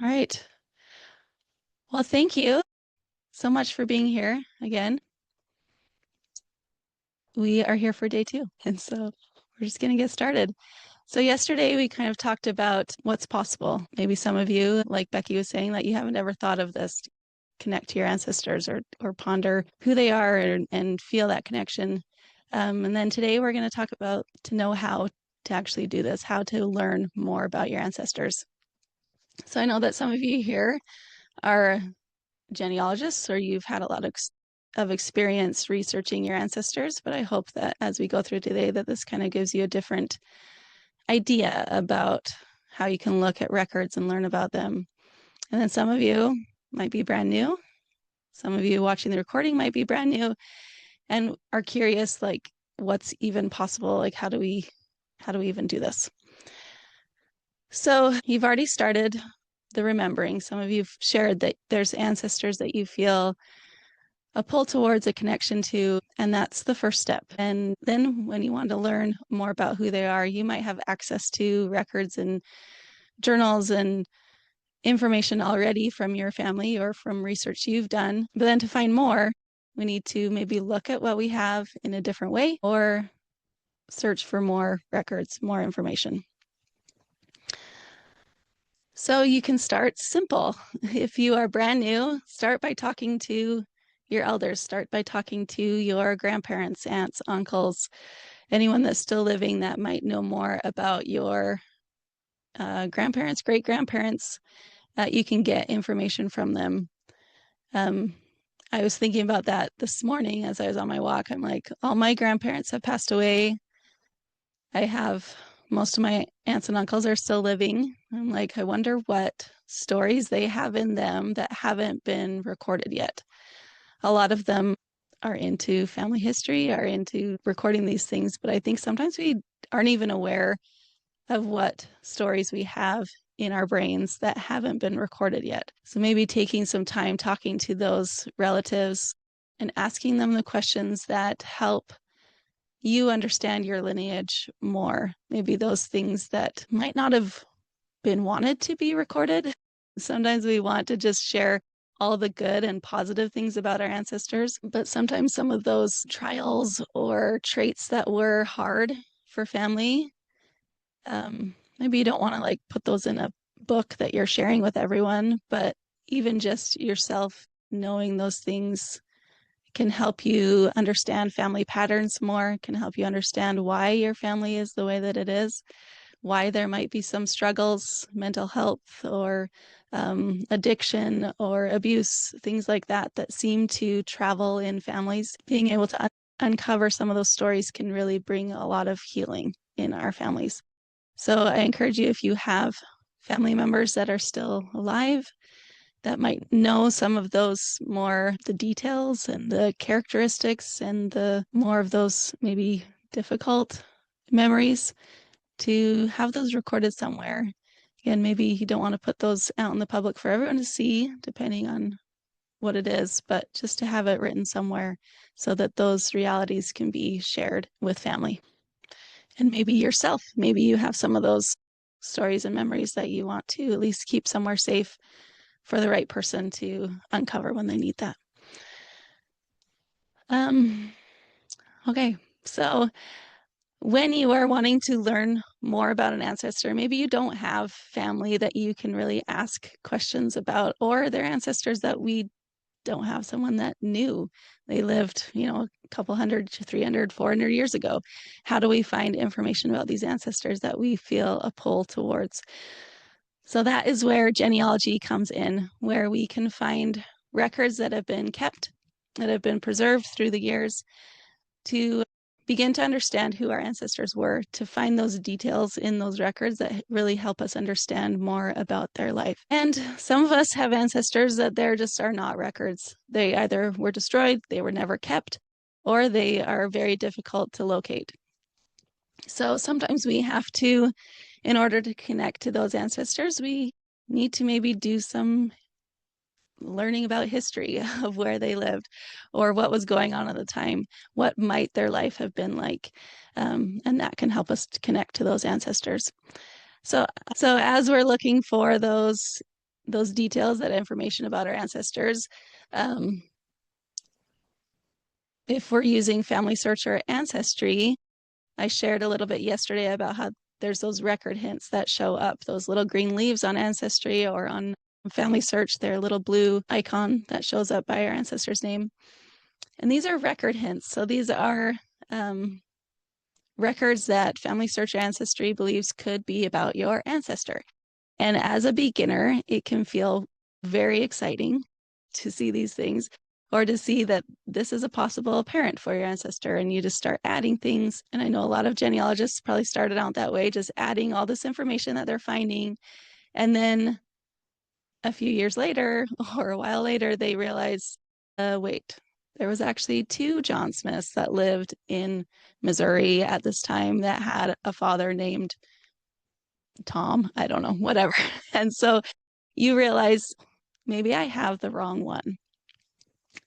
All right. Well, thank you so much for being here again. We are here for day two, and so we're just going to get started. So yesterday we kind of talked about what's possible. Maybe some of you, like Becky was saying, that you haven't ever thought of this, connect to your ancestors or ponder who they are and feel that connection. And then today we're going to talk about to know how to actually do this, how to learn more about your ancestors. So I know that some of you here are genealogists or you've had a lot of experience researching your ancestors, but I hope that as we go through today that this kind of gives you a different idea about how you can look at records and learn about them. And then some of you might be brand new. Some of you watching the recording might be brand new and are curious, like, what's even possible? Like, how do we even do this? So you've already started the remembering. Some of you've shared that there's ancestors that you feel a pull towards, a connection to, and that's the first step. And then when you want to learn more about who they are, you might have access to records and journals and information already from your family or from research you've done. But then to find more, we need to maybe look at what we have in a different way or search for more records, more information. So you can start simple. If you are brand new, start by talking to your elders, start by talking to your grandparents, aunts, uncles, anyone that's still living that might know more about your grandparents, great grandparents. You can get information from them. I was thinking about that this morning as I was on my walk. I'm like, all my grandparents have passed away. I have most of my aunts and uncles are still living. I'm like, I wonder what stories they have in them that haven't been recorded yet. A lot of them are into family history, are into recording these things, but I think sometimes we aren't even aware of what stories we have in our brains that haven't been recorded yet. So maybe taking some time talking to those relatives and asking them the questions that help you understand your lineage more. Maybe those things that might not have been wanted to be recorded. Sometimes we want to just share all the good and positive things about our ancestors, but sometimes some of those trials or traits that were hard for family, maybe you don't want to like put those in a book that you're sharing with everyone, but even just yourself knowing those things can help you understand family patterns more, can help you understand why your family is the way that it is, why there might be some struggles, mental health or addiction or abuse, things like that, that seem to travel in families. Being able to uncover some of those stories can really bring a lot of healing in our families. So I encourage you, if you have family members that are still alive, that might know some of those more, the details and the characteristics and the more of those maybe difficult memories, to have those recorded somewhere. Again, maybe you don't want to put those out in the public for everyone to see, depending on what it is, but just to have it written somewhere so that those realities can be shared with family. And maybe yourself, maybe you have some of those stories and memories that you want to at least keep somewhere safe for the right person to uncover when they need that. Okay, so when you are wanting to learn more about an ancestor, maybe you don't have family that you can really ask questions about, or their ancestors that we don't have someone that knew. They lived, a couple hundred to 300, 400 years ago. How do we find information about these ancestors that we feel a pull towards? So that is where genealogy comes in, where we can find records that have been kept, that have been preserved through the years, to begin to understand who our ancestors were, to find those details in those records that really help us understand more about their life. And some of us have ancestors that there just are not records. They either were destroyed, they were never kept, or they are very difficult to locate. So sometimes we have to, in order to connect to those ancestors, we need to maybe do some learning about history of where they lived or what was going on at the time, what might their life have been like, and that can help us to connect to those ancestors. So as we're looking for those those details, that information about our ancestors. If we're using FamilySearch or Ancestry, I shared a little bit yesterday about how there's those record hints that show up, those little green leaves on Ancestry, or on FamilySearch, their little blue icon that shows up by our ancestor's name. And these are record hints. So these are records that FamilySearch or Ancestry believes could be about your ancestor. And as a beginner, it can feel very exciting to see these things, or to see that this is a possible parent for your ancestor, and you just start adding things. And I know a lot of genealogists probably started out that way, just adding all this information that they're finding. And then a few years later, or a while later, they realize, wait, there was actually 2 John Smiths that lived in Missouri at this time that had a father named Tom, I don't know, whatever. And so you realize, maybe I have the wrong one.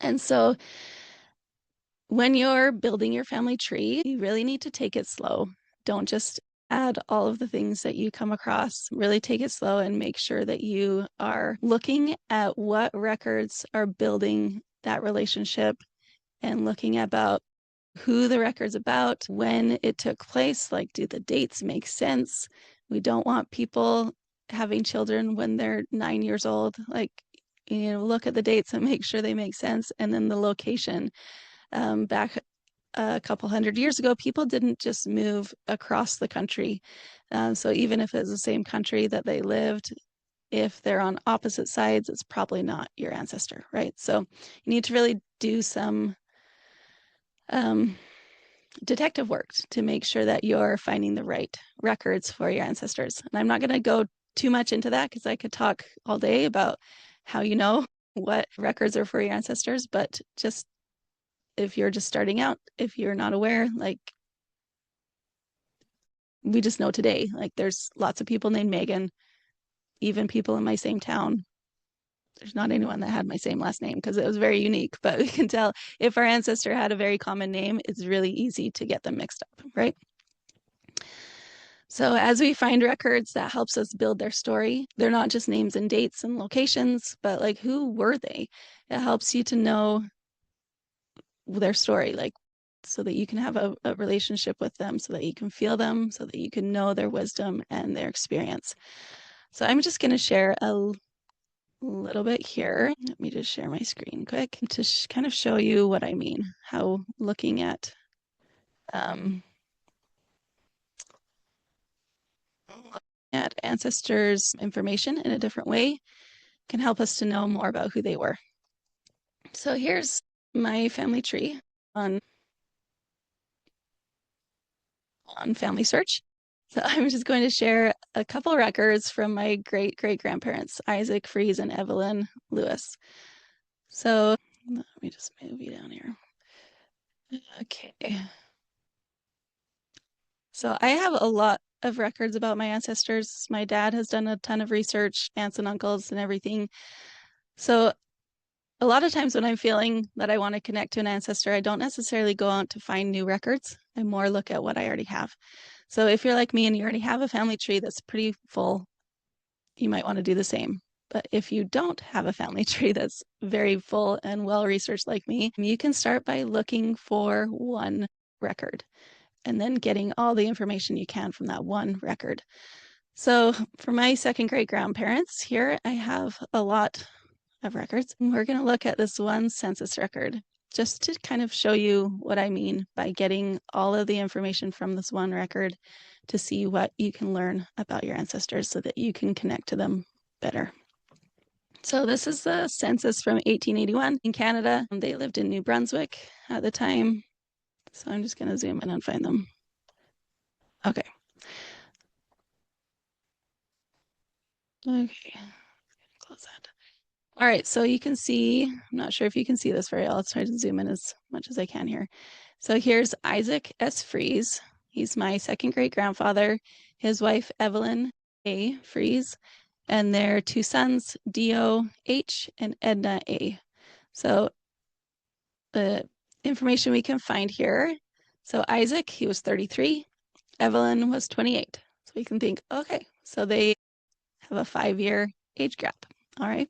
And so when you're building your family tree, you really need to take it slow. Don't just add all of the things that you come across. Really take it slow and make sure that you are looking at what records are building that relationship, and looking about who the record's about, when it took place, like, do the dates make sense? We don't want people having children when they're 9 years old. Like, look at the dates and make sure they make sense. And then the location. Back a couple hundred years ago, people didn't just move across the country. So even if it's the same country that they lived, if they're on opposite sides, it's probably not your ancestor, right? So you need to really do some detective work to make sure that you're finding the right records for your ancestors. And I'm not going to go too much into that, because I could talk all day about how you know what records are for your ancestors. But just, if you're just starting out, if you're not aware, like, we just know today, like, there's lots of people named Megan, even people in my same town. There's not anyone that had my same last name, because it was very unique, but we can tell if our ancestor had a very common name, it's really easy to get them mixed up, right? So as we find records, that helps us build their story. They're not just names and dates and locations, but like, who were they? It helps you to know their story, like, so that you can have a relationship with them, so that you can feel them, so that you can know their wisdom and their experience. So I'm just going to share a little bit here. Let me just share my screen quick to kind of show you what I mean, how looking at ancestors' information in a different way can help us to know more about who they were. So here's my family tree on FamilySearch. So I'm just going to share a couple records from my great-great-grandparents, Isaac, Fries, and Evelyn Lewis. So let me just move you down here. Okay. So I have a lot of records about my ancestors. My dad has done a ton of research, aunts and uncles and everything. So a lot of times when I'm feeling that I want to connect to an ancestor, I don't necessarily go out to find new records. I more look at what I already have. So if you're like me and you already have a family tree that's pretty full, you might want to do the same. But if you don't have a family tree that's very full and well-researched like me, you can start by looking for one record and then getting all the information you can from that one record. So for my second great grandparents, here I have a lot of records. We're going to look at this one census record just to kind of show you what I mean by getting all of the information from this one record, to see what you can learn about your ancestors so that you can connect to them better. So this is the census from 1881 in Canada. They lived in New Brunswick at the time. So I'm just going to zoom in and find them. Okay. Okay, close that. All right, so you can see, I'm not sure if you can see this very well. I'll try to zoom in as much as I can here. So here's Isaac S. Fries. He's my second great grandfather. His wife, Evelyn A. Fries, and their 2 sons, Dio H. and Edna A. So the information we can find here. So Isaac, he was 33. Evelyn was 28. So we can think, okay, so they have a 5-year age gap. All right,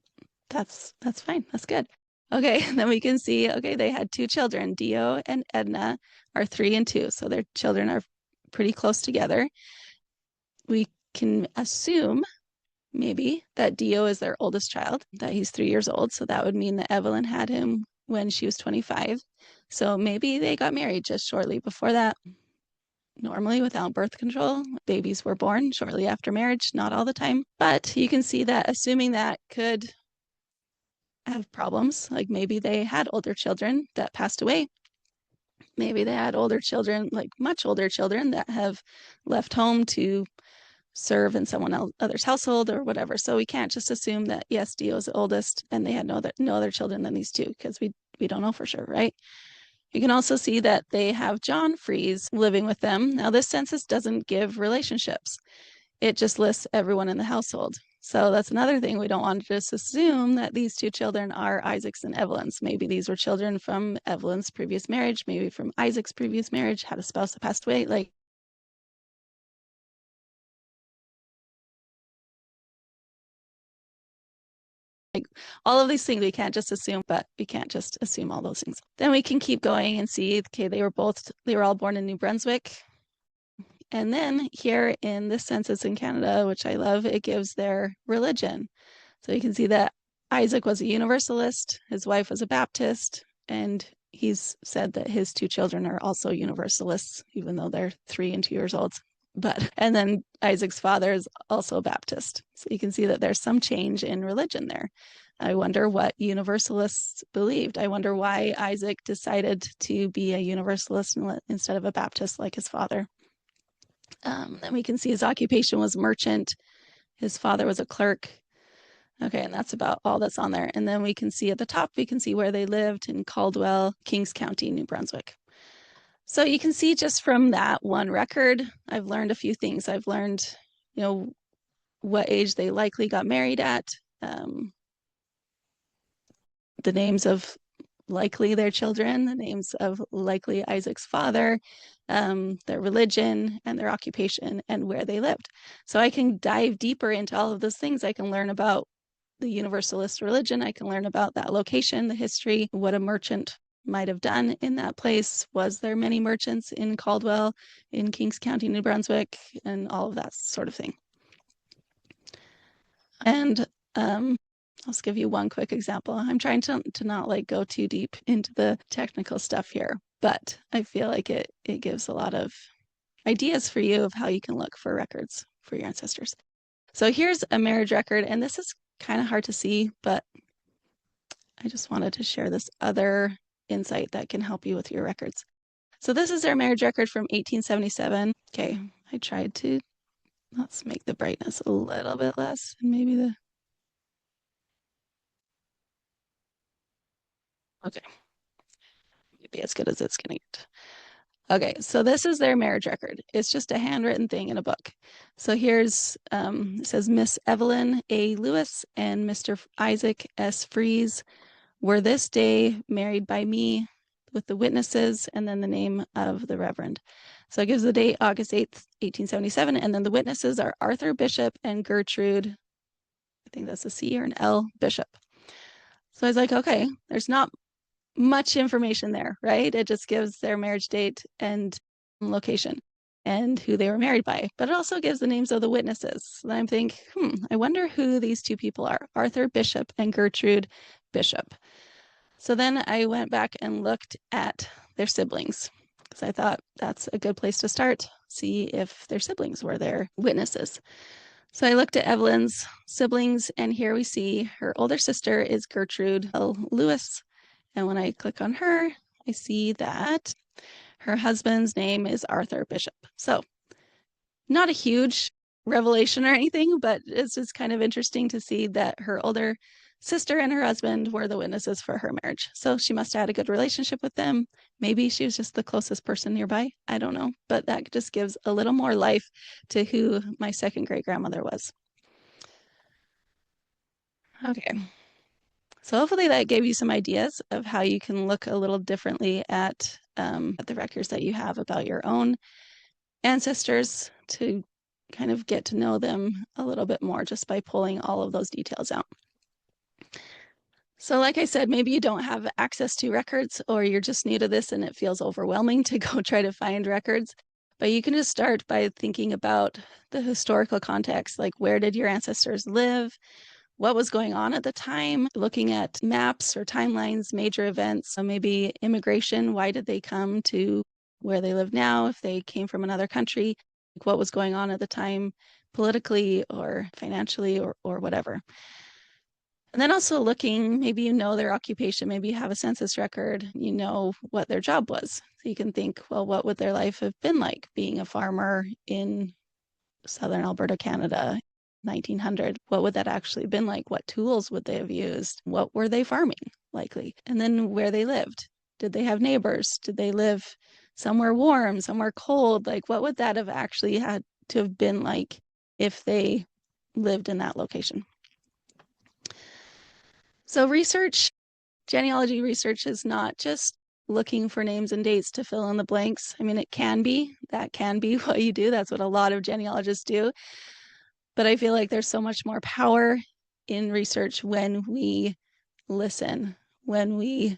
that's fine. That's good. Okay, then we can see, okay, they had two children. Dio and Edna are 3 and 2, so their children are pretty close together. We can assume maybe that Dio is their oldest child, that he's 3 years old. So that would mean that Evelyn had him when she was 25. So maybe they got married just shortly before that. Normally, without birth control, babies were born shortly after marriage, not all the time. But you can see that assuming that could have problems, like maybe they had older children that passed away. Maybe they had older children, like much older children that have left home to serve in someone other's household or whatever. So we can't just assume that yes, Dio is the oldest and they had no other children than these two, because we don't know for sure, right? You can also see that they have John Fries living with them. Now, this census doesn't give relationships. It just lists everyone in the household. So that's another thing. We don't want to just assume that these two children are Isaac's and Evelyn's. Maybe these were children from Evelyn's previous marriage, maybe from Isaac's previous marriage, had a spouse that passed away. Like all of these things we can't just assume, but we can't just assume all those things. Then we can keep going and see, okay, they were all born in New Brunswick. And then here in this census in Canada, which I love, it gives their religion. So you can see that Isaac was a Universalist, his wife was a Baptist, and he's said that his two children are also Universalists, even though they're 3 and 2 years old. And then Isaac's father is also a Baptist. So you can see that there's some change in religion there. I wonder what Universalists believed. I wonder why Isaac decided to be a Universalist instead of a Baptist like his father. Then we can see his occupation was merchant. His father was a clerk. Okay, and that's about all that's on there. And then we can see at the top, we can see where they lived in Caldwell, Kings County, New Brunswick. So you can see just from that one record, I've learned a few things. I've learned, what age they likely got married at, the names of likely their children, the names of likely Isaac's father, their religion and their occupation and where they lived. So I can dive deeper into all of those things. I can learn about the Universalist religion. I can learn about that location, the history, what a merchant might have done in that place. Was there many merchants in Caldwell, in Kings County, New Brunswick, and all of that sort of thing. And I'll just give you one quick example. I'm trying to not like go too deep into the technical stuff here, but I feel like it gives a lot of ideas for you of how you can look for records for your ancestors. So here's a marriage record, and this is kind of hard to see, but I just wanted to share this other insight that can help you with your records. So this is their marriage record from 1877. Okay, I tried to, let's make the brightness a little bit less, and maybe okay, maybe as good as it's gonna get. Okay, so this is their marriage record. It's just a handwritten thing in a book. So here's, it says Miss Evelyn A. Lewis and Mr. Isaac S. Fries were this day married by me with the witnesses and then the name of the Reverend. So it gives the date August 8th, 1877. And then the witnesses are Arthur Bishop and Gertrude, I think that's a C or an L, Bishop. So I was like, okay, there's not much information there, right? It just gives their marriage date and location and who they were married by, but it also gives the names of the witnesses. And I'm thinking, I wonder who these two people are, Arthur Bishop and Gertrude Bishop. So then I went back and looked at their siblings because I thought that's a good place to start, see if their siblings were their witnesses. So I looked at Evelyn's siblings, and here we see her older sister is Gertrude L. Lewis. And when I click on her, I see that her husband's name is Arthur Bishop. So not a huge revelation or anything, but it's just kind of interesting to see that her older sister and her husband were the witnesses for her marriage. So she must have had a good relationship with them. Maybe she was just the closest person nearby. I don't know, but that just gives a little more life to who my second great grandmother was. Okay. So hopefully that gave you some ideas of how you can look a little differently at the records that you have about your own ancestors to kind of get to know them a little bit more just by pulling all of those details out. So, like I said, maybe you don't have access to records or you're just new to this and it feels overwhelming to go try to find records. But you can just start by thinking about the historical context, like where did your ancestors live? What was going on at the time? Looking at maps or timelines, major events, so maybe immigration, why did they come to where they live now? If they came from another country, like what was going on at the time politically or financially or whatever. And then also looking, maybe you know their occupation, maybe you have a census record, you know what their job was. So you can think, well, what would their life have been like being a farmer in southern Alberta, Canada, 1900? What would that actually been like? What tools would they have used? What were they farming likely? And then where they lived. Did they have neighbors? Did they live somewhere warm, somewhere cold? Like what would that have actually had to have been like if they lived in that location? So research, genealogy research is not just looking for names and dates to fill in the blanks. I mean, that can be what you do. That's what a lot of genealogists do. But I feel like there's so much more power in research when we listen, when we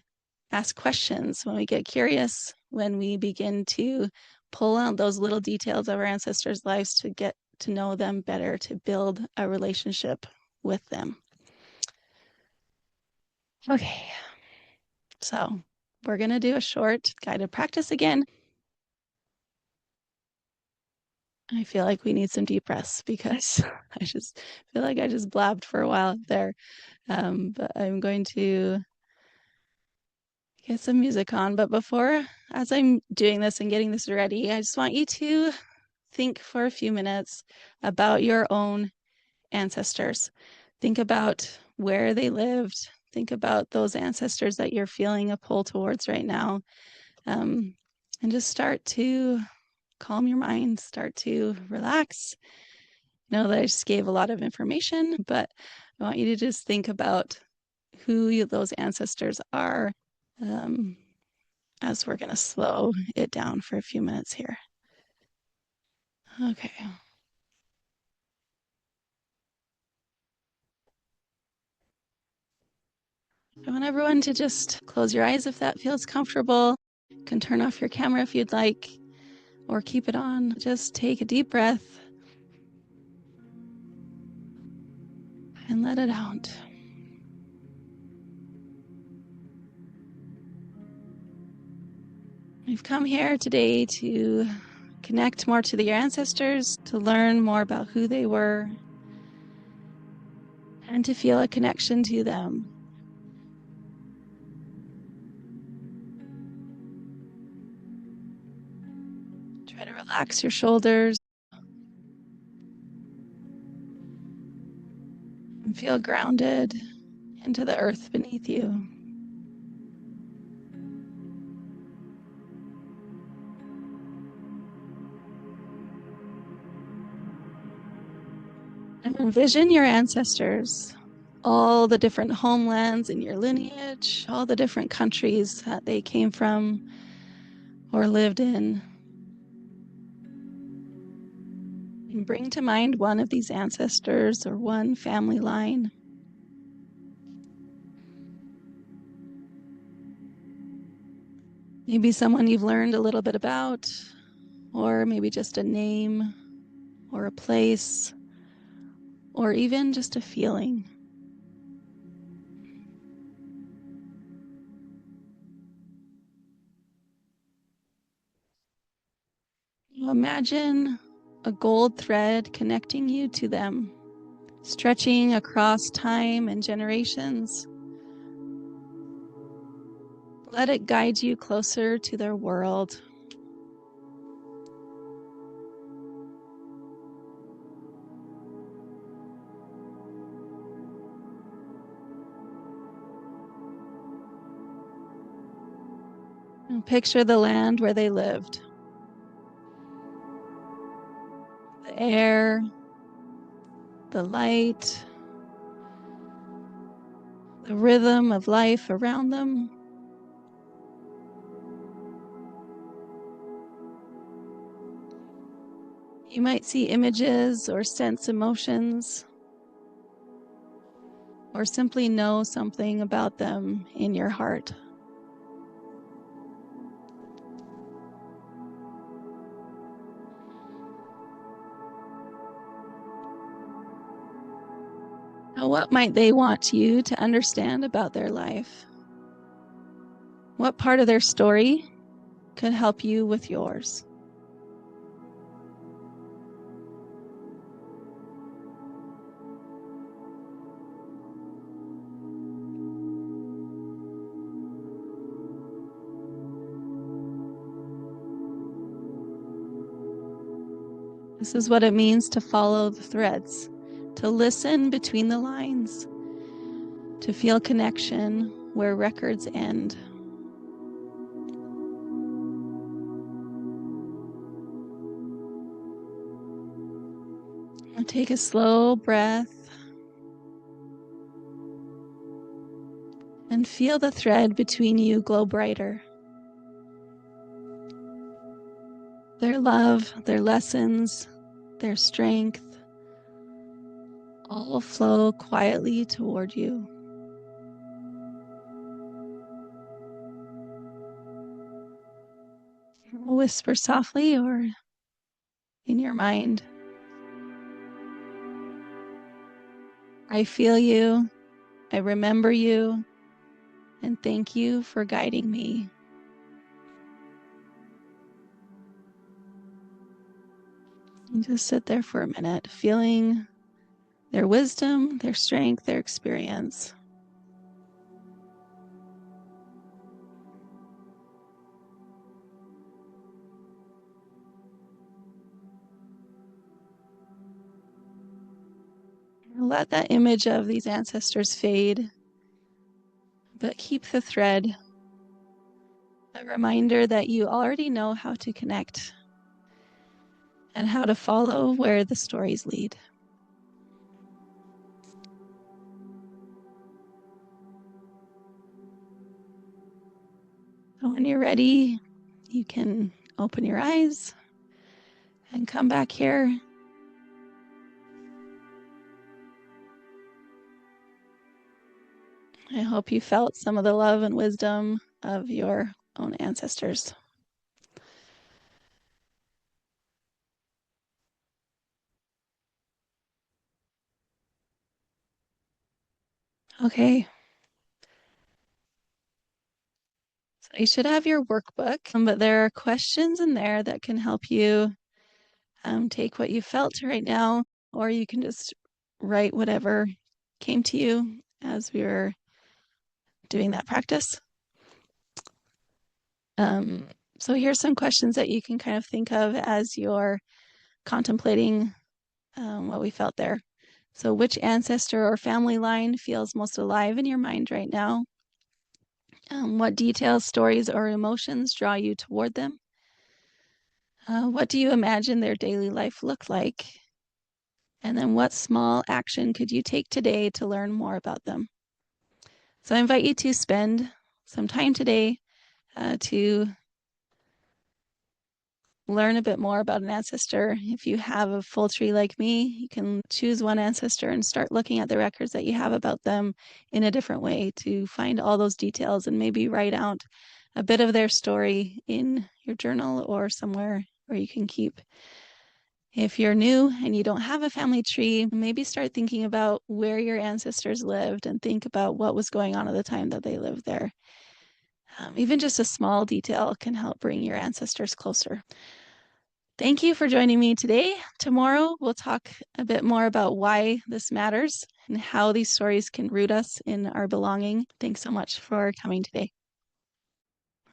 ask questions, when we get curious, when we begin to pull out those little details of our ancestors' lives to get to know them better, to build a relationship with them. Okay, so we're going to do a short guided practice again. I feel like we need some deep breaths because I just feel like I just blabbed for a while there. But I'm going to get some music on. But before, as I'm doing this and getting this ready, I just want you to think for a few minutes about your own ancestors. Think about where they lived. Think about those ancestors that you're feeling a pull towards right now. And just start to calm your mind, start to relax. I know that I just gave a lot of information, but I want you to just think about who those ancestors are um, as we're going to slow it down for a few minutes here. Okay. I want everyone to just close your eyes if that feels comfortable. You can turn off your camera if you'd like, or keep it on. Just take a deep breath and let it out. We've come here today to connect more to your ancestors, to learn more about who they were, and to feel a connection to them. Try to relax your shoulders and feel grounded into the earth beneath you. And envision your ancestors, all the different homelands in your lineage, all the different countries that they came from or lived in. And bring to mind one of these ancestors or one family line. Maybe someone you've learned a little bit about, or maybe just a name or a place, or even just a feeling. Imagine a gold thread connecting you to them, stretching across time and generations. Let it guide you closer to their world. And picture the land where they lived. The air, the light, the rhythm of life around them. You might see images or sense emotions. or simply know something about them in your heart. Now, what might they want you to understand about their life? What part of their story could help you with yours? This is what it means to follow the threads, to listen between the lines, to feel connection where records end. And take a slow breath and feel the thread between you glow brighter. Their love, their lessons, their strength, all flow quietly toward you. Whisper softly or in your mind, I feel you, I remember you, and thank you for guiding me. And just sit there for a minute, feeling their wisdom, their strength, their experience. Let that image of these ancestors fade, but keep the thread, a reminder that you already know how to connect and how to follow where the stories lead. So when you're ready, you can open your eyes and come back here. I hope you felt some of the love and wisdom of your own ancestors. Okay. So you should have your workbook, but there are questions in there that can help you take what you felt right now, or you can just write whatever came to you as we were doing that practice. So here's some questions that you can kind of think of as you're contemplating what we felt there. So which ancestor or family line feels most alive in your mind right now? What details, stories, or emotions draw you toward them? What do you imagine their daily life looked like? And then what small action could you take today to learn more about them? So I invite you to spend some time today to learn a bit more about an ancestor. If you have a full tree like me, you can choose one ancestor and start looking at the records that you have about them in a different way to find all those details and maybe write out a bit of their story in your journal or somewhere where you can keep. If you're new and you don't have a family tree, maybe start thinking about where your ancestors lived and think about what was going on at the time that they lived there. Even just a small detail can help bring your ancestors closer. Thank you for joining me today. Tomorrow, we'll talk a bit more about why this matters and how these stories can root us in our belonging. Thanks so much for coming today.